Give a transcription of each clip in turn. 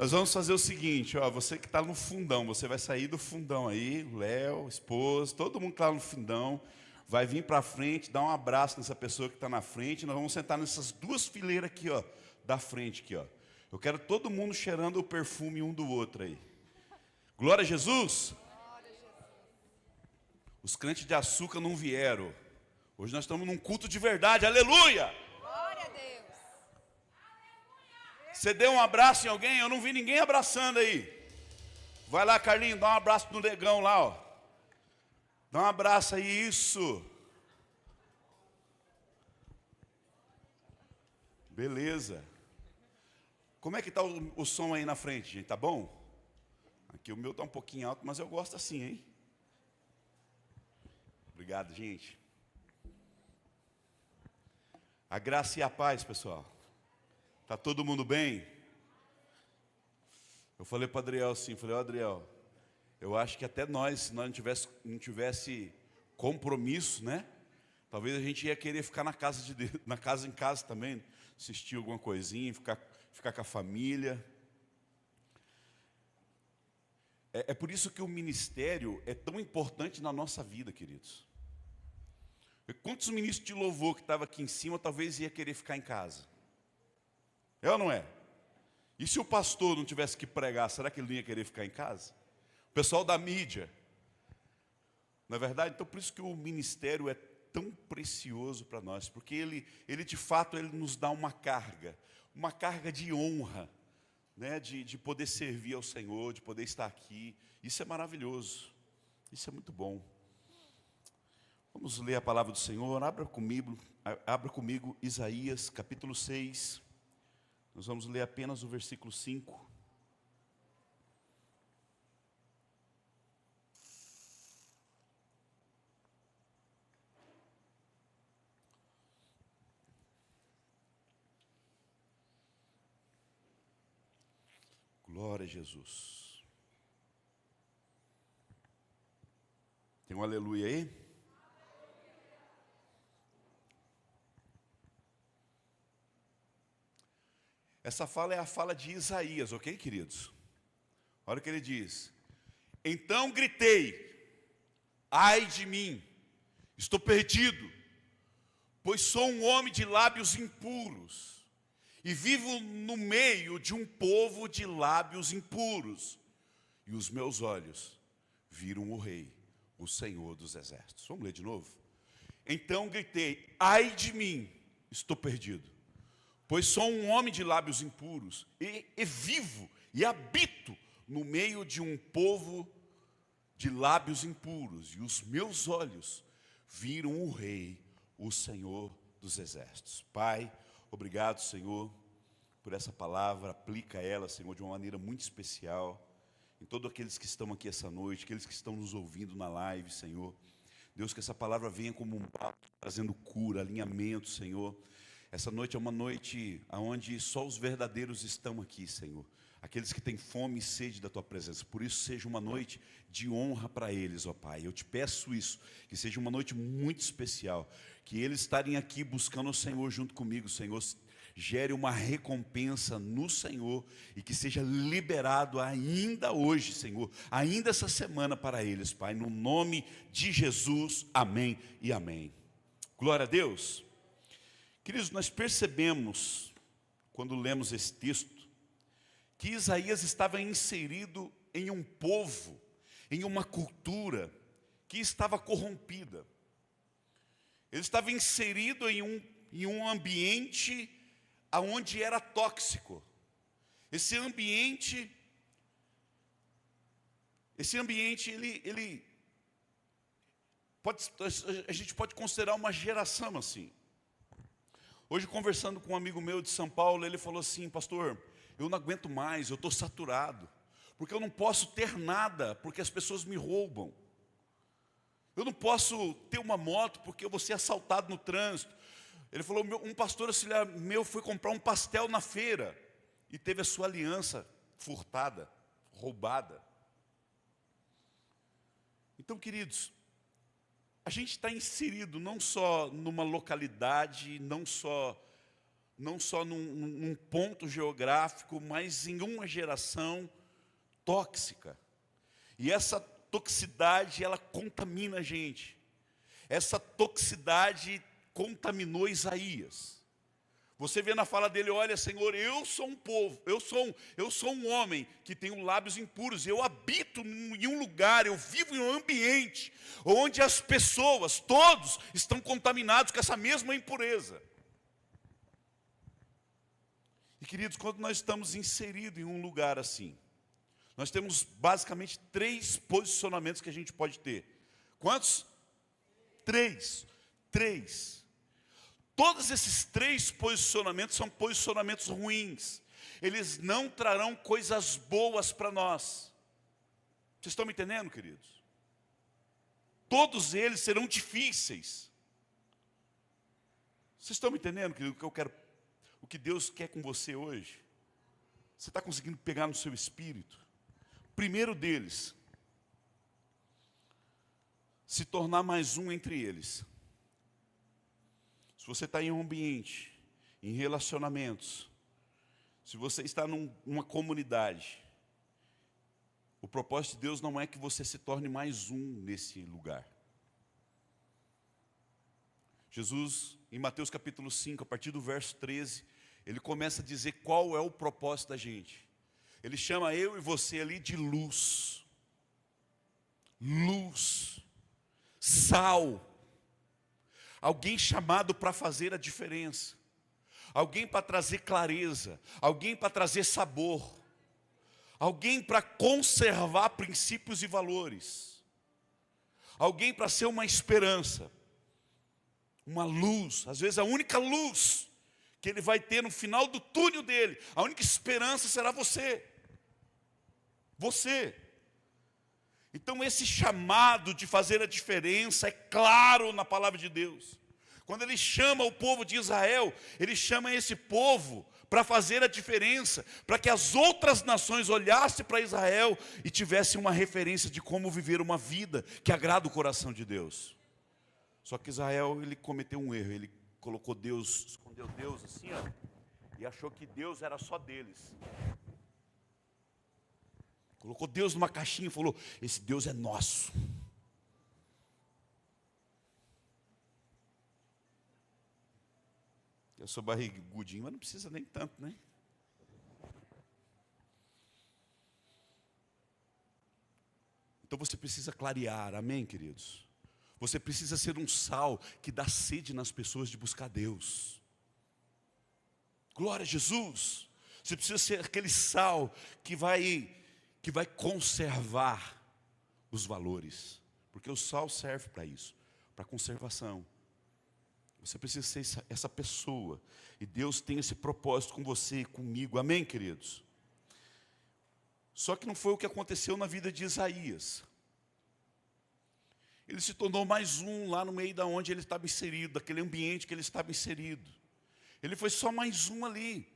Nós vamos fazer o seguinte, ó, você que está no fundão, você vai sair do fundão aí, o Léo, esposa, todo mundo que está no fundão, vai vir para frente, dar um abraço nessa pessoa que está na frente, nós vamos sentar nessas duas fileiras aqui, ó, da frente aqui, ó. Eu quero todo mundo cheirando o perfume um do outro aí. Glória a Jesus! Os crentes de açúcar não vieram. Hoje nós estamos num culto de verdade, aleluia! Glória a Deus. Você deu um abraço em alguém? Eu não vi ninguém abraçando aí. Vai lá, Carlinhos, dá um abraço no negão lá, ó. Dá um abraço aí, isso. Beleza. Como é que está o som aí na frente, gente? Tá bom? Aqui o meu está um pouquinho alto, mas eu gosto assim, hein? Obrigado, gente. A graça e a paz, pessoal. Tá todo mundo bem? Eu falei para Adriel assim, falei, ó Adriel, eu acho que até nós, se nós não tivesse compromisso, né? Talvez a gente ia querer ficar na casa de Deus, em casa também, assistir alguma coisinha, ficar com a família. É por isso que o ministério é tão importante na nossa vida, queridos. Quantos ministros de louvor que estavam aqui em cima, talvez ia querer ficar em casa? É ou não é? E se o pastor não tivesse que pregar, será que ele não ia querer ficar em casa? O pessoal da mídia. Não é verdade? Então por isso que o ministério é tão precioso para nós, porque ele de fato ele nos dá uma carga de honra, né? De poder servir ao Senhor, de poder estar aqui. Isso é maravilhoso, isso é muito bom. Vamos ler a palavra do Senhor, abra comigo Isaías capítulo 6. Nós vamos ler apenas o versículo 5. Glória a Jesus. Tem um aleluia aí? Essa fala é a fala de Isaías, ok, queridos? Olha o que ele diz. Então gritei, ai de mim, estou perdido, pois sou um homem de lábios impuros, e vivo no meio de um povo de lábios impuros, e os meus olhos viram o Rei, o Senhor dos Exércitos. Vamos ler de novo? Então gritei, ai de mim, estou perdido, pois sou um homem de lábios impuros, e vivo, e habito no meio de um povo de lábios impuros, e os meus olhos viram o Rei, o Senhor dos Exércitos. Pai, obrigado, Senhor, por essa palavra, aplica ela, Senhor, de uma maneira muito especial, em todos aqueles que estão aqui essa noite, aqueles que estão nos ouvindo na live, Senhor. Deus, que essa palavra venha como um papo, trazendo cura, alinhamento, Senhor. Essa noite é uma noite onde só os verdadeiros estão aqui, Senhor. Aqueles que têm fome e sede da Tua presença. Por isso seja uma noite de honra para eles, ó Pai. Eu te peço isso, que seja uma noite muito especial. Que eles estarem aqui buscando o Senhor junto comigo, Senhor. Gere uma recompensa no Senhor e que seja liberado ainda hoje, Senhor. Ainda essa semana para eles, Pai. No nome de Jesus, amém e amém. Glória a Deus. Queridos, nós percebemos, quando lemos esse texto, que Isaías estava inserido em um povo, em uma cultura que estava corrompida. Ele estava inserido em um ambiente onde era tóxico. Esse ambiente a gente pode considerar uma geração assim. Hoje, conversando com um amigo meu de São Paulo, ele falou assim, pastor, eu não aguento mais, eu estou saturado, porque eu não posso ter nada, porque as pessoas me roubam. Eu não posso ter uma moto, porque eu vou ser assaltado no trânsito. Ele falou, um pastor auxiliar meu foi comprar um pastel na feira, e teve a sua aliança furtada, roubada. Então, queridos, a gente está inserido não só numa localidade, não só não só num ponto geográfico, mas em uma geração tóxica. E essa toxicidade, ela contamina a gente. Essa toxicidade contaminou Isaías. Você vê na fala dele, olha, Senhor, eu sou um povo, eu sou um homem que tenho lábios impuros, eu habito em um lugar, eu vivo em um ambiente onde as pessoas, todos, estão contaminados com essa mesma impureza. E queridos, quando nós estamos inseridos em um lugar assim, nós temos basicamente 3 posicionamentos que a gente pode ter. Quantos? 3. Todos esses 3 posicionamentos são posicionamentos ruins. Eles não trarão coisas boas para nós. Vocês estão me entendendo, queridos? Todos eles serão difíceis. Vocês estão me entendendo, querido, o que Deus quer com você hoje? Você está conseguindo pegar no seu espírito? Primeiro deles, se tornar mais um entre eles. Se você está em um ambiente, em relacionamentos, se você está numa comunidade, o propósito de Deus não é que você se torne mais um nesse lugar. Jesus, em Mateus capítulo 5, a partir do verso 13, ele começa a dizer qual é o propósito da gente. Ele chama eu e você ali de luz. Luz. Sal. Alguém chamado para fazer a diferença. Alguém para trazer clareza. Alguém para trazer sabor. Alguém para conservar princípios e valores. Alguém para ser uma esperança. Uma luz. Às vezes a única luz que ele vai ter no final do túnel dele, a única esperança será você. Você. Então esse chamado de fazer a diferença é claro na palavra de Deus. Quando ele chama o povo de Israel, ele chama esse povo para fazer a diferença, para que as outras nações olhassem para Israel e tivessem uma referência de como viver uma vida que agrada o coração de Deus. Só que Israel, ele cometeu um erro, ele colocou Deus, escondeu Deus assim, ó, e achou que Deus era só deles. Colocou Deus numa caixinha e falou, esse Deus é nosso. Eu sou barrigudinho, mas não precisa nem tanto, né? Então você precisa clarear, amém, queridos? Você precisa ser um sal que dá sede nas pessoas de buscar Deus. Glória a Jesus. Você precisa ser aquele sal que vai conservar os valores. Porque o sal serve para isso, para conservação. Você precisa ser essa pessoa. E Deus tem esse propósito com você e comigo. Amém, queridos? Só que não foi o que aconteceu na vida de Isaías. Ele se tornou mais um lá no meio da onde ele estava inserido, daquele ambiente que ele estava inserido. Ele foi só mais um ali.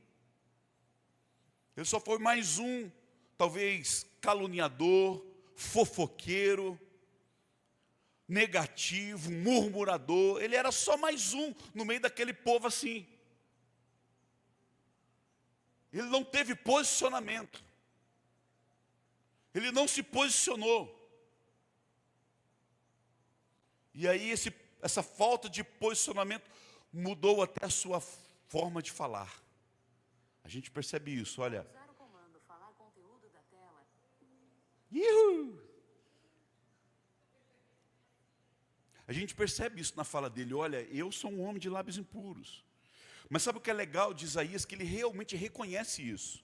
Ele só foi mais um, talvez caluniador, fofoqueiro, negativo, murmurador. Ele era só mais um no meio daquele povo assim. Ele não teve posicionamento. Ele não se posicionou. E aí essa falta de posicionamento mudou até a sua forma de falar. A gente percebe isso, olha. Usar o comando falar conteúdo da tela. Ihu! A gente percebe isso na fala dele, olha, eu sou um homem de lábios impuros. Mas sabe o que é legal de Isaías? Que ele realmente reconhece isso.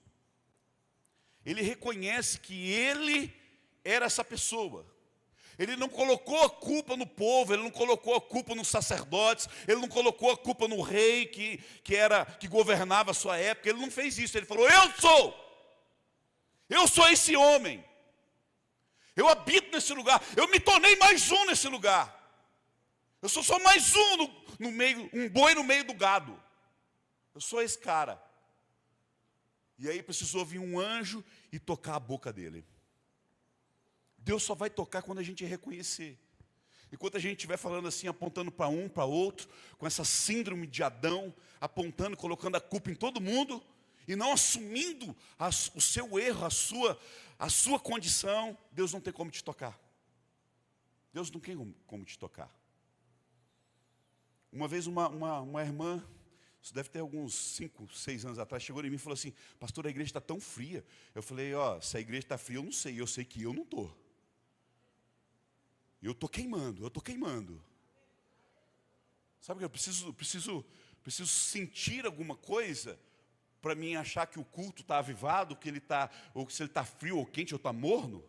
Ele reconhece que ele era essa pessoa. Ele não colocou a culpa no povo, ele não colocou a culpa nos sacerdotes, ele não colocou a culpa no rei que governava a sua época, ele não fez isso, ele falou, eu sou esse homem, eu habito nesse lugar, eu me tornei mais um nesse lugar, eu sou só mais um no meio, um boi no meio do gado, eu sou esse cara. E aí precisou vir um anjo e tocar a boca dele. Deus só vai tocar quando a gente reconhecer. Enquanto a gente estiver falando assim, apontando para um, para outro, com essa síndrome de Adão, apontando, colocando a culpa em todo mundo, e não assumindo o seu erro, a sua condição, Deus não tem como te tocar. Deus não tem como te tocar. Uma vez uma irmã, isso deve ter alguns 5, 6 anos atrás, chegou em mim e falou assim: pastor, a igreja está tão fria. Eu falei: ó, se a igreja está fria, eu sei que eu não estou. Eu estou queimando. Sabe que eu preciso sentir alguma coisa para mim achar que o culto está avivado, que ele está, ou se ele está frio ou quente ou está morno?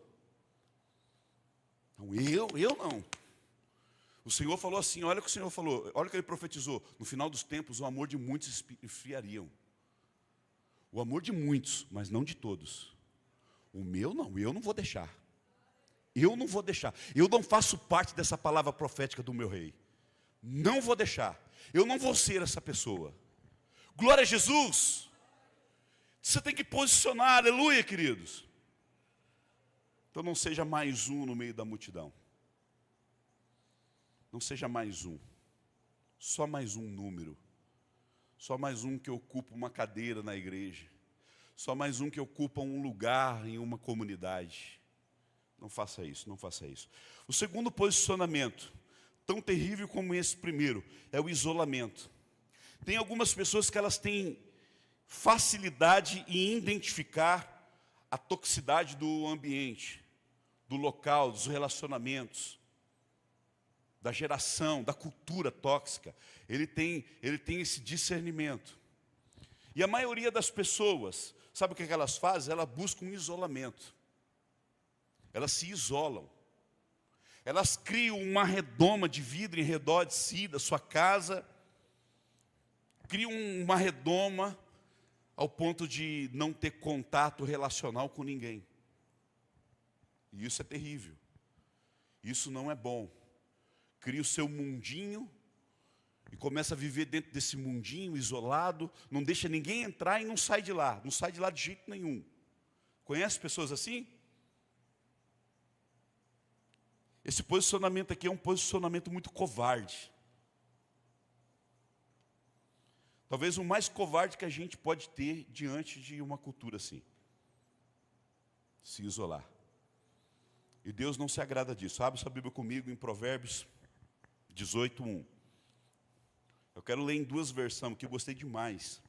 Não, eu não. O Senhor falou assim, olha o que o Senhor falou, olha o que Ele profetizou. No final dos tempos, o amor de muitos esfriariam. O amor de muitos, mas não de todos. O meu não, eu não vou deixar. Eu não vou deixar. Eu não faço parte dessa palavra profética do meu rei. Não vou deixar. Eu não vou ser essa pessoa. Glória a Jesus. Você tem que posicionar, aleluia, queridos. Então não seja mais um no meio da multidão. Não seja mais um. Só mais um número. Só mais um que ocupa uma cadeira na igreja. Só mais um que ocupa um lugar em uma comunidade. Não faça isso, não faça isso. O segundo posicionamento, tão terrível como esse primeiro, é o isolamento. Tem algumas pessoas que elas têm facilidade em identificar a toxicidade do ambiente, do local, dos relacionamentos, da geração, da cultura tóxica. Ele tem esse discernimento. E a maioria das pessoas, sabe o que elas fazem? Elas buscam um isolamento. Elas se isolam. Elas criam uma redoma de vidro em redor de si, da sua casa. Criam uma redoma ao ponto de não ter contato relacional com ninguém. E isso é terrível. Isso não é bom. Cria o seu mundinho e começa a viver dentro desse mundinho, isolado, não deixa ninguém entrar e não sai de lá. Não sai de lá de jeito nenhum. Conhece pessoas assim? Esse posicionamento aqui é um posicionamento muito covarde. Talvez o mais covarde que a gente pode ter diante de uma cultura assim. Se isolar. E Deus não se agrada disso. Abre sua Bíblia comigo em Provérbios 18:1. Eu quero ler em 2 versões, porque eu gostei demais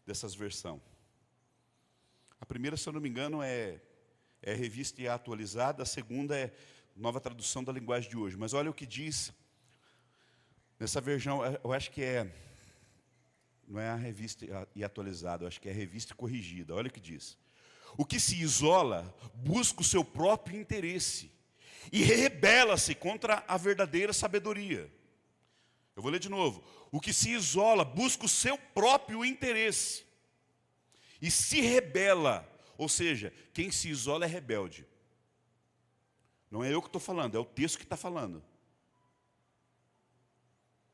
dessas versões. A primeira, se eu não me engano, é revista e atualizada. A segunda é nova tradução da linguagem de hoje. Mas olha o que diz nessa versão, eu acho que não é a revista e atualizada, eu acho que é a revista e corrigida. Olha o que diz. O que se isola busca o seu próprio interesse e rebela-se contra a verdadeira sabedoria. Eu vou ler de novo. O que se isola busca o seu próprio interesse e se rebela. Ou seja, quem se isola é rebelde. Não é eu que estou falando, é o texto que está falando.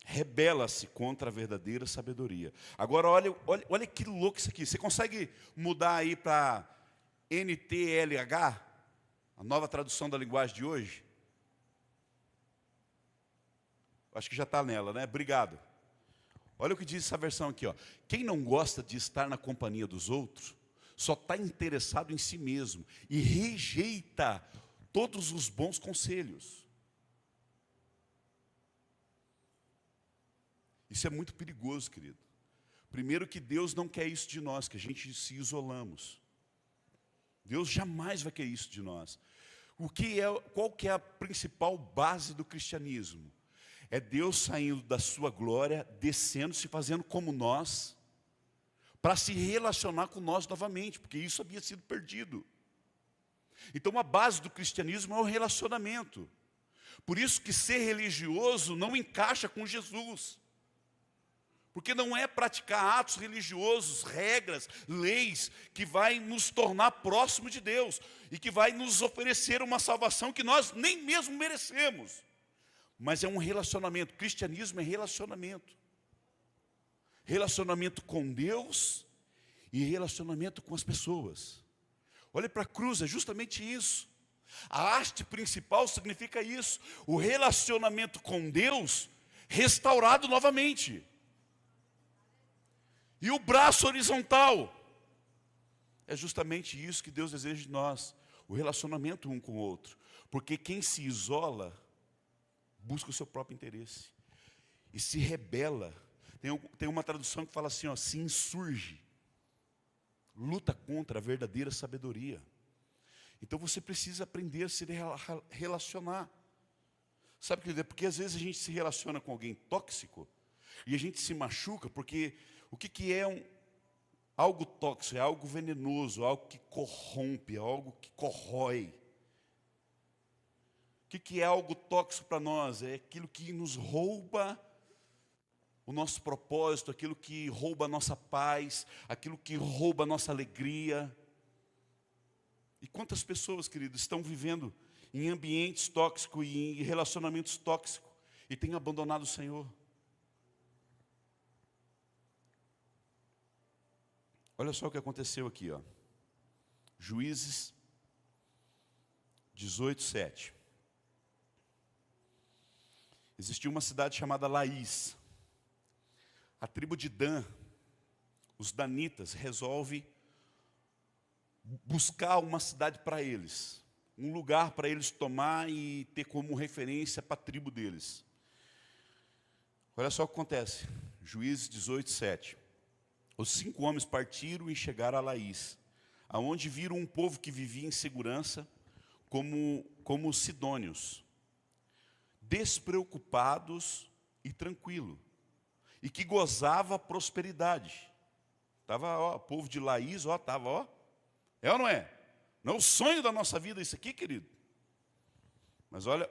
Rebela-se contra a verdadeira sabedoria. Agora olha que louco isso aqui. Você consegue mudar aí para NTLH? A nova tradução da linguagem de hoje? Acho que já está nela, né? Obrigado. Olha o que diz essa versão aqui, ó. Quem não gosta de estar na companhia dos outros, só está interessado em si mesmo e rejeita todos os bons conselhos. Isso é muito perigoso, querido. Primeiro que Deus não quer isso de nós, que a gente se isolamos. Deus jamais vai querer isso de nós. Qual que é a principal base do cristianismo? É Deus saindo da sua glória, descendo, se fazendo como nós, para se relacionar com nós novamente, porque isso havia sido perdido. Então a base do cristianismo é o relacionamento. Por isso que ser religioso não encaixa com Jesus. Porque não é praticar atos religiosos, regras, leis, que vai nos tornar próximo de Deus e que vai nos oferecer uma salvação que nós nem mesmo merecemos. Mas é um relacionamento. Cristianismo é relacionamento. Relacionamento com Deus e relacionamento com as pessoas. Olha para a cruz, é justamente isso. A haste principal significa isso, o relacionamento com Deus restaurado novamente. E o braço horizontal é justamente isso que Deus deseja de nós, o relacionamento um com o outro. Porque quem se isola busca o seu próprio interesse e se rebela. Tem uma tradução que fala assim, ó, se insurge, luta contra a verdadeira sabedoria. Então você precisa aprender a se relacionar. Sabe, querido, é porque às vezes a gente se relaciona com alguém tóxico e a gente se machuca, porque o que é algo tóxico? É algo venenoso, algo que corrompe, algo que corrói. O que é algo tóxico para nós? É aquilo que nos rouba o nosso propósito, aquilo que rouba a nossa paz, aquilo que rouba a nossa alegria. E quantas pessoas, queridos, estão vivendo em ambientes tóxicos e em relacionamentos tóxicos e têm abandonado o Senhor? Olha só o que aconteceu aqui, ó. Juízes 18:7. Existia uma cidade chamada Laís. A tribo de Dan, os danitas, resolve buscar uma cidade para eles, um lugar para eles tomar e ter como referência para a tribo deles. Olha só o que acontece, Juízes 18:7. Os 5 homens partiram e chegaram a Laís, aonde viram um povo que vivia em segurança, como os sidônios, despreocupados e tranquilo, e que gozava prosperidade. Estava, ó, o povo de Laís, ó, estava, ó. É ou não é? Não é o sonho da nossa vida isso aqui, querido? Mas olha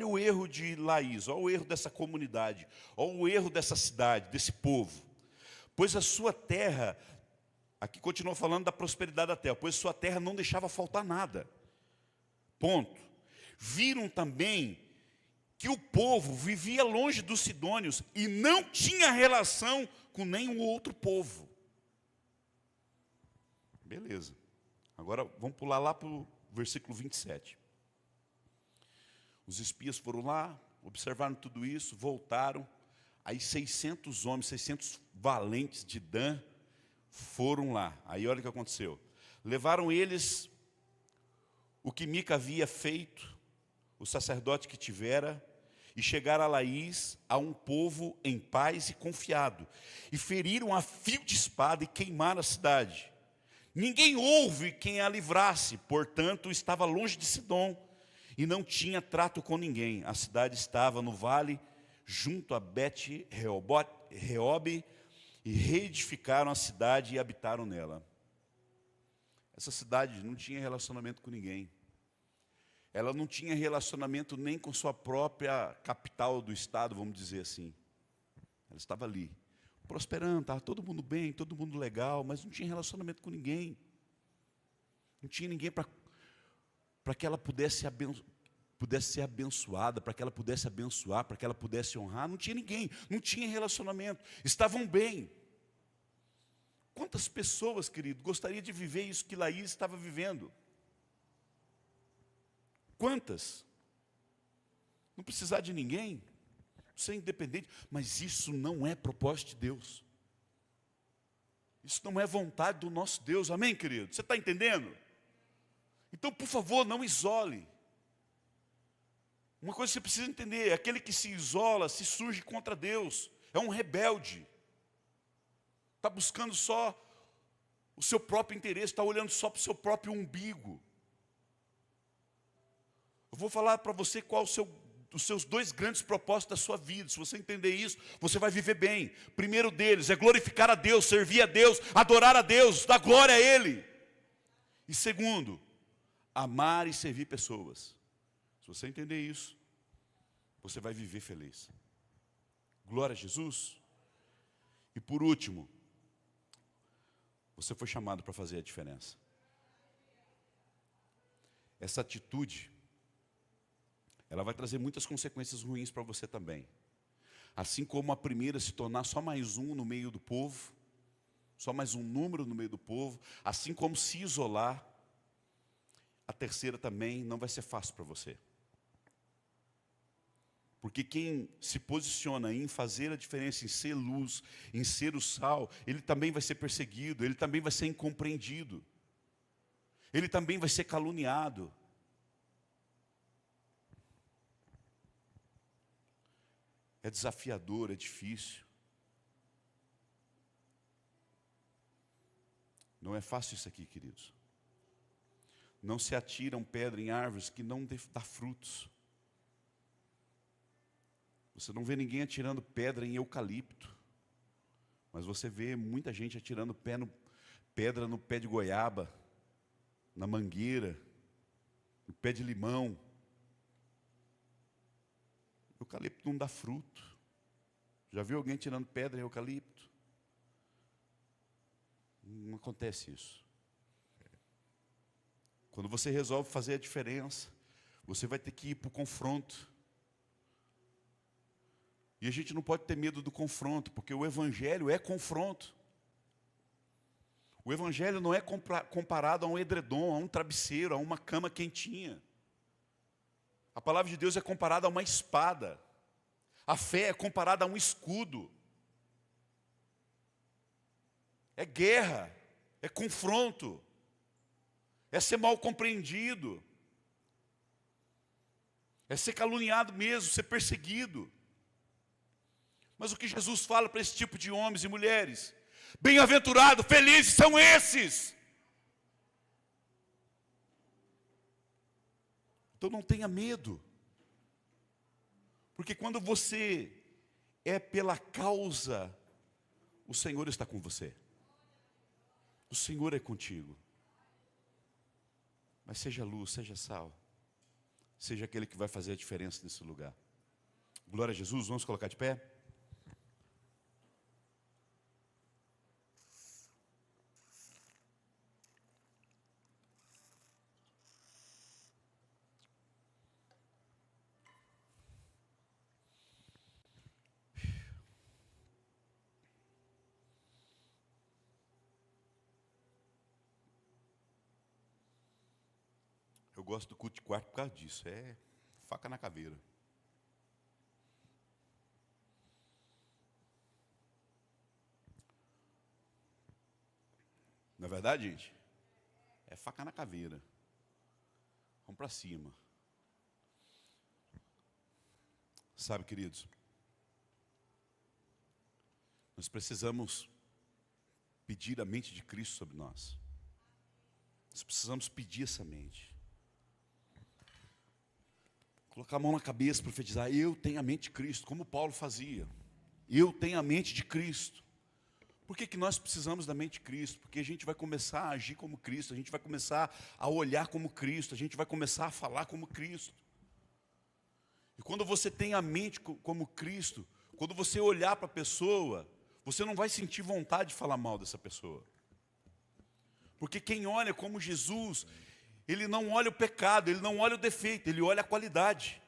o erro de Laís, olha o erro dessa comunidade, olha o erro dessa cidade, desse povo. Pois a sua terra, aqui continua falando da prosperidade da terra, pois a sua terra não deixava faltar nada. Ponto. Viram também que o povo vivia longe dos sidônios e não tinha relação com nenhum outro povo. Beleza. Agora vamos pular lá para o versículo 27. Os espias foram lá, observaram tudo isso, voltaram. Aí 600 homens, 600 valentes de Dan foram lá. Aí olha o que aconteceu. Levaram eles o que Mica havia feito, o sacerdote que tivera, e chegaram a Laís, a um povo em paz e confiado. E feriram a fio de espada e queimaram a cidade. Ninguém houve quem a livrasse, portanto estava longe de Sidom e não tinha trato com ninguém. A cidade estava no vale, junto a Bet-Reobe, e reedificaram a cidade e habitaram nela. Essa cidade não tinha relacionamento com ninguém. Ela não tinha relacionamento nem com sua própria capital do estado, vamos dizer assim. Ela estava ali, prosperando, estava todo mundo bem, todo mundo legal, mas não tinha relacionamento com ninguém. Não tinha ninguém para que ela pudesse ser abençoada, para que ela pudesse abençoar, para que ela pudesse honrar. Não tinha ninguém, não tinha relacionamento. Estavam bem. Quantas pessoas, querido, gostariam de viver isso que Laís estava vivendo? Quantas? Não precisar de ninguém, ser independente, mas isso não é propósito de Deus. Isso não é vontade do nosso Deus, amém, querido? Você está entendendo? Então, por favor, não isole. Uma coisa que você precisa entender, aquele que se isola, se surge contra Deus, é um rebelde. Está buscando só o seu próprio interesse, está olhando só para o seu próprio umbigo. Eu vou falar para você qual os seus 2 grandes propósitos da sua vida. Se você entender isso, você vai viver bem. Primeiro deles é glorificar a Deus, servir a Deus, adorar a Deus, dar glória a Ele. E segundo, amar e servir pessoas. Se você entender isso, você vai viver feliz. Glória a Jesus. E por último, você foi chamado para fazer a diferença. Essa atitude, ela vai trazer muitas consequências ruins para você também. Assim como a primeira se tornar só mais um no meio do povo, só mais um número no meio do povo, assim como se isolar, a terceira também não vai ser fácil para você. Porque quem se posiciona em fazer a diferença, em ser luz, em ser o sal, ele também vai ser perseguido, ele também vai ser incompreendido. Ele também vai ser caluniado. É desafiador, é difícil. Não é fácil isso aqui, queridos. Não se atiram pedra em árvores que não dá frutos. Você não vê ninguém atirando pedra em eucalipto, mas você vê muita gente atirando pedra no pé de goiaba, na mangueira, no pé de limão. Eucalipto não dá fruto. Já viu alguém tirando pedra em eucalipto? Não acontece isso. Quando você resolve fazer a diferença, você vai ter que ir para o confronto. E a gente não pode ter medo do confronto, porque o Evangelho é confronto. O Evangelho não é comparado a um edredom, a um travesseiro, a uma cama quentinha. A palavra de Deus é comparada a uma espada. A fé é comparada a um escudo. É guerra, é confronto, é ser mal compreendido, é ser caluniado mesmo, ser perseguido. Mas o que Jesus fala para esse tipo de homens e mulheres? Bem-aventurados, felizes são esses. Então não tenha medo. Porque quando você é pela causa, o Senhor está com você. O Senhor é contigo. Mas seja luz, seja sal. Seja aquele que vai fazer a diferença nesse lugar. Glória a Jesus, vamos colocar de pé? Eu gosto do culto de quarto por causa disso. É faca na caveira. Não é verdade, gente? É faca na caveira. Vamos para cima. Sabe, queridos, nós precisamos pedir a mente de Cristo sobre nós. Nós precisamos pedir essa mente. Colocar a mão na cabeça, profetizar, eu tenho a mente de Cristo, como Paulo fazia. Eu tenho a mente de Cristo. Por que nós precisamos da mente de Cristo? Porque a gente vai começar a agir como Cristo, a gente vai começar a olhar como Cristo, a gente vai começar a falar como Cristo. E quando você tem a mente como Cristo, quando você olhar para a pessoa, você não vai sentir vontade de falar mal dessa pessoa. Porque quem olha como Jesus, ele não olha o pecado, ele não olha o defeito, ele olha a qualidade.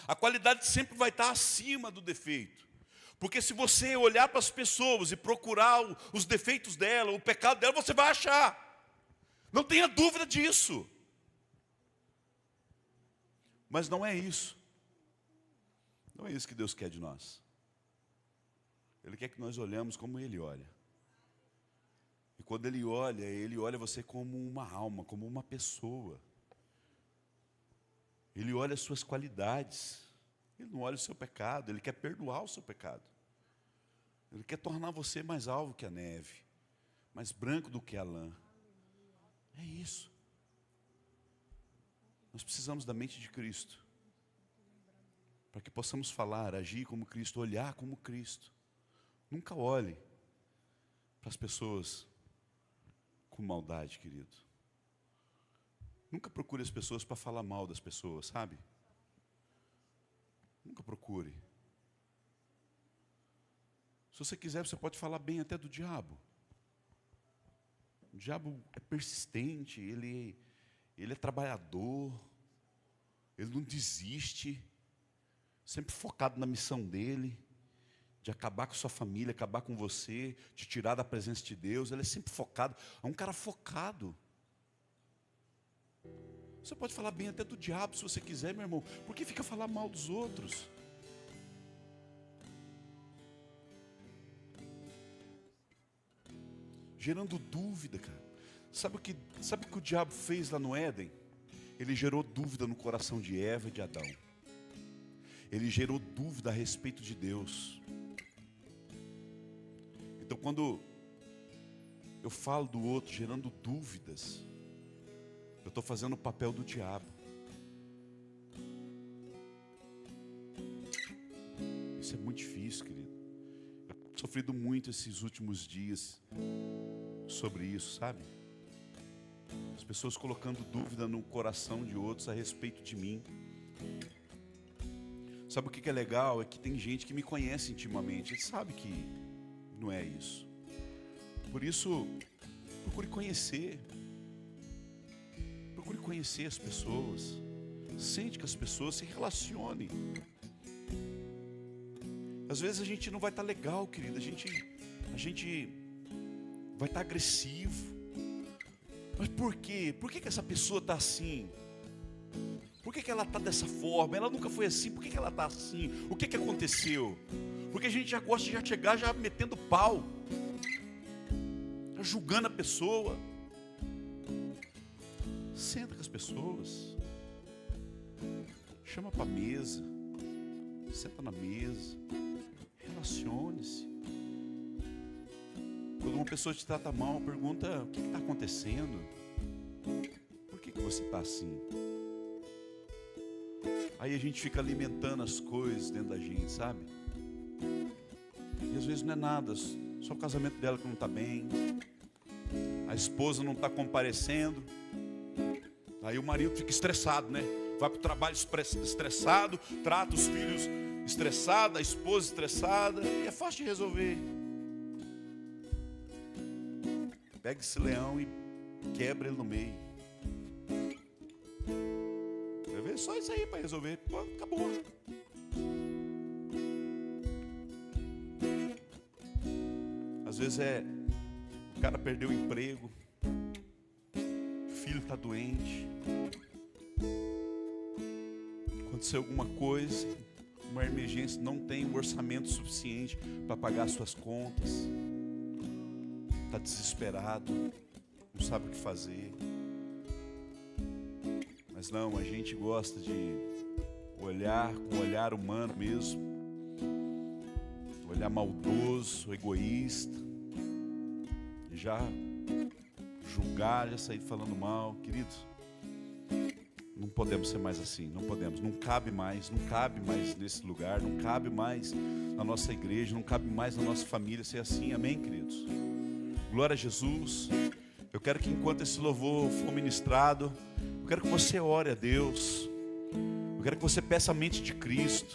A qualidade sempre vai estar acima do defeito. Porque se você olhar para as pessoas e procurar os defeitos dela, o pecado dela, você vai achar. Não tenha dúvida disso. Mas não é isso. Não é isso que Deus quer de nós. Ele quer que nós olhamos como Ele olha. E quando Ele olha você como uma alma, como uma pessoa. Ele olha as suas qualidades. Ele não olha o seu pecado, Ele quer perdoar o seu pecado. Ele quer tornar você mais alvo que a neve, mais branco do que a lã. É isso. Nós precisamos da mente de Cristo, para que possamos falar, agir como Cristo, olhar como Cristo. Nunca olhe para as pessoas com maldade, querido. Nunca procure as pessoas para falar mal das pessoas, sabe? Nunca procure. Se você quiser, você pode falar bem até do diabo. O diabo é persistente, ele é trabalhador, ele não desiste, sempre focado na missão dele, de acabar com sua família, acabar com você, te tirar da presença de Deus. Ele é sempre focado, é um cara focado. Você pode falar bem até do diabo se você quiser, meu irmão. Por que fica falando mal dos outros? Gerando dúvida, cara. Sabe o que o diabo fez lá no Éden? Ele gerou dúvida no coração de Eva e de Adão. Ele gerou dúvida a respeito de Deus. Então, quando eu falo do outro gerando dúvidas, eu estou fazendo o papel do diabo. Isso é muito difícil, querido. Eu tenho sofrido muito esses últimos dias sobre isso, sabe? As pessoas colocando dúvida no coração de outros a respeito de mim. Sabe o que é legal? É que tem gente que me conhece intimamente. Ele sabe que não é isso. Por isso, procure conhecer. Procure conhecer as pessoas. Sente com as pessoas, se relacione. Às vezes a gente não vai estar legal, querido. A gente vai estar agressivo. Mas por quê? Por que essa pessoa está assim? Por que ela está dessa forma? Ela nunca foi assim. Por que ela está assim? O que aconteceu? Porque a gente já gosta de chegar já metendo pau, já julgando a pessoa. Senta com as pessoas, chama para a mesa, senta na mesa, relacione-se. Quando uma pessoa te trata mal, pergunta: o que está acontecendo? Por que você está assim? Aí a gente fica alimentando as coisas dentro da gente, sabe? E às vezes não é nada, só o casamento dela que não está bem, a esposa não está comparecendo. Aí o marido fica estressado, né? Vai para o trabalho estressado, trata os filhos estressados, a esposa estressada, e é fácil de resolver. Pega esse leão e quebra ele no meio. Vai ver, só isso aí para resolver. Pô, acabou. Às vezes o cara perdeu o emprego, o filho está doente, aconteceu alguma coisa, uma emergência, não tem um orçamento suficiente para pagar suas contas, está desesperado, não sabe o que fazer. Mas não, a gente gosta de olhar com o olhar humano mesmo, olhar maldoso, egoísta, e já julgar, já sair falando mal. Queridos, não podemos ser mais assim, não podemos, não cabe mais nesse lugar, não cabe mais na nossa igreja, não cabe mais na nossa família ser assim, amém, queridos? Glória a Jesus. Eu quero que enquanto esse louvor for ministrado, eu quero que você ore a Deus, eu quero que você peça a mente de Cristo.